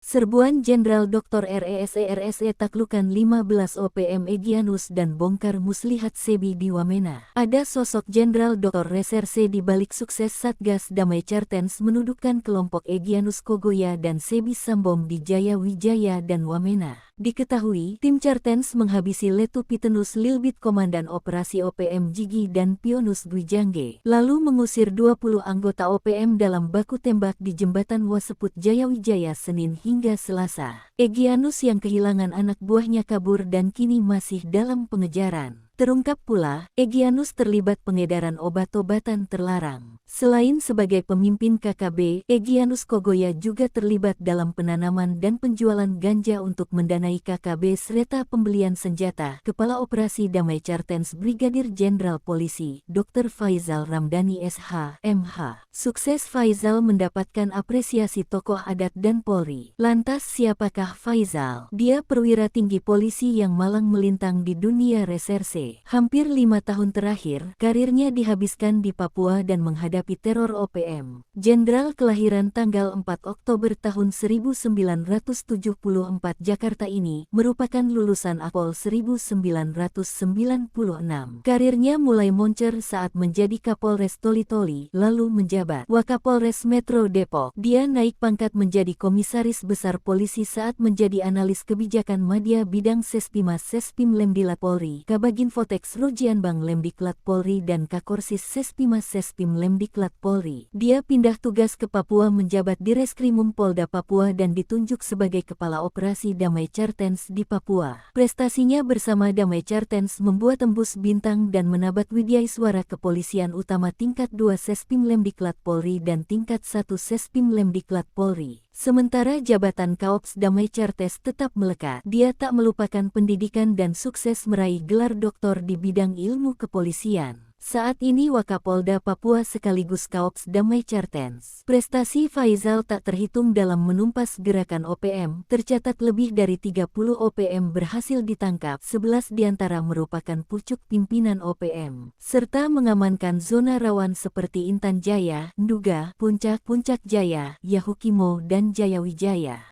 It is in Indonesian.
Serbuan Jenderal Dr. RESE taklukan 15 OPM Egyanus dan bongkar muslihat Sebi di Wamena. Ada sosok Jenderal Dr. Reserse di balik sukses Satgas Damai Cartens menudukkan kelompok Egyanus Kogoya dan Sebi Sambom di Jaya Wijaya dan Wamena. Diketahui, tim Cartens menghabisi Letu Pitenus Lilbit Komandan Operasi OPM Jigi dan Pionus Gwijangge, lalu mengusir 20 anggota OPM dalam baku tembak di Jembatan Waseput Jaya Wijaya Senin hingga Selasa. Egyanus yang kehilangan anak buahnya kabur dan kini masih dalam pengejaran. Terungkap pula, Egyanus terlibat pengedaran obat-obatan terlarang. Selain sebagai pemimpin KKB, Egyanus Kogoya juga terlibat dalam penanaman dan penjualan ganja untuk mendanai KKB serta pembelian senjata. Kepala Operasi Damai Cartens Brigadir Jenderal Polisi, Dr. Faizal Ramdhani SH, MH. Sukses Faizal mendapatkan apresiasi tokoh adat dan Polri. Lantas siapakah Faizal? Dia perwira tinggi polisi yang malang melintang di dunia reserse. Hampir 5 tahun terakhir, karirnya dihabiskan di Papua dan menghadapi teror OPM. Jenderal kelahiran tanggal 4 Oktober tahun 1974 Jakarta ini merupakan lulusan Akpol 1996. Karirnya mulai moncer saat menjadi Kapolres Toli-Toli, lalu menjabat Wakapolres Metro Depok. Dia naik pangkat menjadi Komisaris Besar Polisi saat menjadi analis kebijakan Madya Bidang Sespimas Sespim Lemdilat Polri, Kabagin Fotex Rojianbang Lemdiklat Polri dan Kakorsis Sespimas Sespim Lemdiklat Polri. Dia pindah tugas ke Papua menjabat di Reskrimum Polda Papua dan ditunjuk sebagai Kepala Operasi Damai Cartens di Papua. Prestasinya bersama Damai Cartens membuat tembus bintang dan menabat Widyaiswara Kepolisian Utama tingkat 2 Sespim Lemdiklat Polri dan tingkat 1 Sespim Lemdiklat Polri. Sementara jabatan Kaops Damai Cartens tetap melekat, dia tak melupakan pendidikan dan sukses meraih gelar doktor di bidang ilmu kepolisian. Saat ini Wakapolda Papua sekaligus Kaops Damai Cartens. Prestasi Faizal tak terhitung dalam menumpas gerakan OPM, tercatat lebih dari 30 OPM berhasil ditangkap, 11 diantara merupakan pucuk pimpinan OPM, serta mengamankan zona rawan seperti Intan Jaya, Nduga, Puncak Jaya, Yahukimo dan Jaya Wijaya.